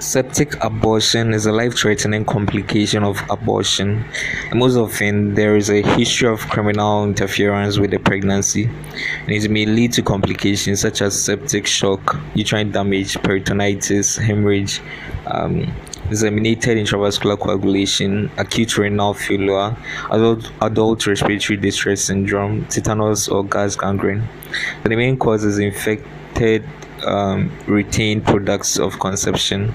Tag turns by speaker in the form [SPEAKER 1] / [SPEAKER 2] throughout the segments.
[SPEAKER 1] Septic abortion is a life-threatening complication of abortion. Most often, there is a history of criminal interference with the pregnancy, and it may lead to complications such as septic shock, uterine damage, peritonitis, hemorrhage, disseminated intravascular coagulation, acute renal failure, adult respiratory distress syndrome, tetanus, or gas gangrene. The main cause is infected retained products of conception,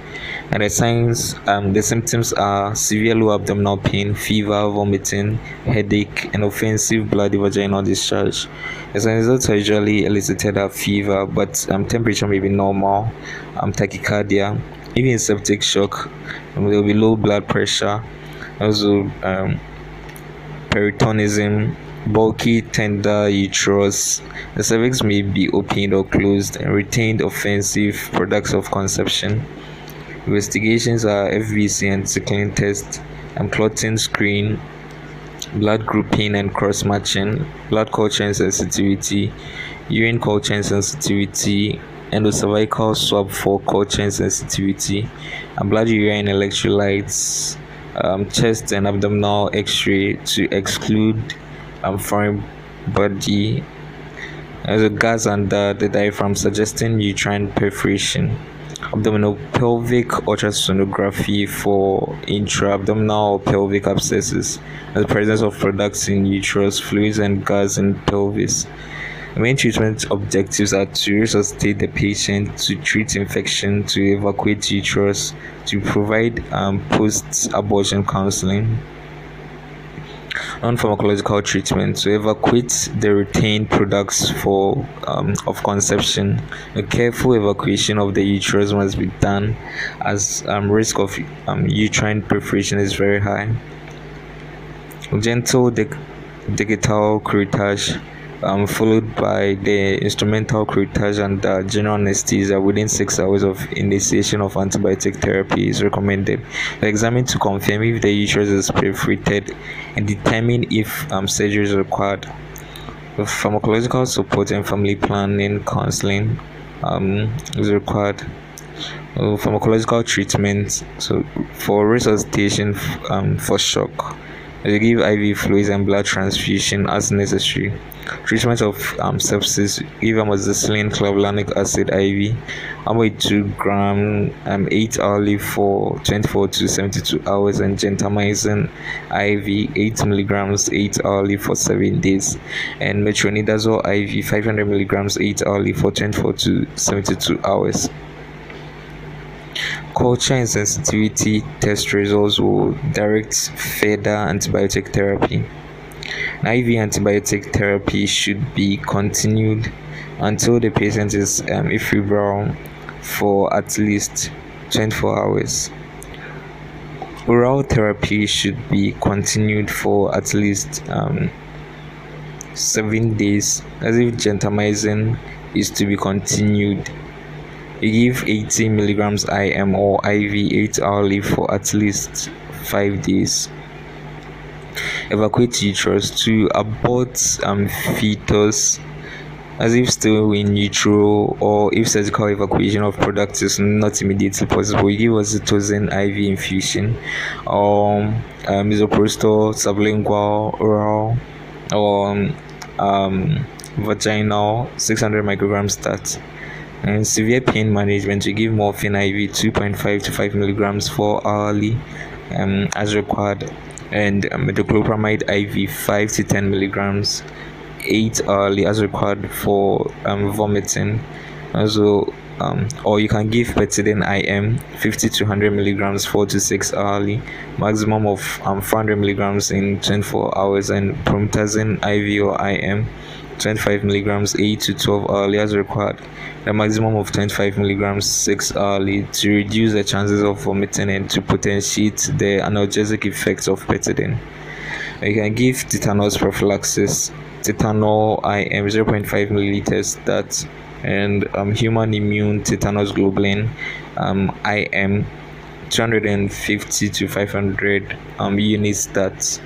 [SPEAKER 1] and the symptoms are severe low abdominal pain, fever, vomiting, headache, and offensive bloody vaginal discharge. The signs results are usually elicited are fever, but temperature may be normal, tachycardia, even septic shock. There will be low blood pressure, also peritonism, bulky tender uterus. The cervix may be opened or closed, and retained offensive products of conception. Investigations are FBC and cycling test, and clotting screen, blood grouping and cross matching, blood culture and sensitivity, urine culture and sensitivity, endocervical swab for culture and sensitivity, and blood urea and electrolytes, chest and abdominal X-ray to exclude foreign body, as a gas under the diaphragm suggesting uterine perforation. Abdominal pelvic ultrasonography for intra-abdominal or pelvic abscesses, and the presence of products in uterus, fluids and gas in pelvis. The main treatment objectives are to resuscitate the patient, to treat infection, to evacuate uterus, to provide post-abortion counseling. Non-pharmacological treatment: to evacuate the retained products of conception. A careful evacuation of the uterus must be done, as risk of uterine perforation is very high. Gentle digital curettage, followed by the instrumental curettage and general anesthesia within 6 hours of initiation of antibiotic therapy is recommended. Examine to confirm if the uterus is perforated and determine if surgery is required. Pharmacological support and family planning counseling is required. Pharmacological treatment, so for resuscitation, for shock, they give IV fluids and blood transfusion as necessary. Treatment of sepsis: give amoxicillin clavulanic acid IV, 2 gram 8 hourly for 24 to 72 hours, and gentamicin IV 8 milligrams 8 hourly for 7 days, and metronidazole IV 500 milligrams 8 hourly for 24 to 72 hours. Culture and sensitivity test results will direct further antibiotic therapy. IV antibiotic therapy should be continued until the patient is febrile for at least 24 hours. Oral therapy should be continued for at least 7 days, as if gentamicin is to be continued. You give 80 milligrams IM or IV 8 hourly for at least 5 days. Evacuate uterus: to abort fetus, as if still in utero, or if surgical evacuation of products is not immediately possible. You give oxytocin IV infusion, or misoprostol sublingual, oral, or vaginal 600 micrograms stat. And severe pain management: you give morphine IV 2.5 to 5 milligrams 4 hourly as required, and metoclopramide IV 5 to 10 milligrams 8 hourly as required for vomiting. Also, or you can give petidine IM 50 to 100 milligrams 4 to 6 hourly, maximum of 400 milligrams in 24 hours, and promethazine IV or IM 25 milligrams 8 to 12 hourly as required, a maximum of 25 milligrams 6 hourly, to reduce the chances of vomiting and to potentiate the analgesic effects of petidine. You can give tetanus prophylaxis, tetanol IM 0.5 milliliters that, and human immune tetanus globulin IM 250 to 500 units that.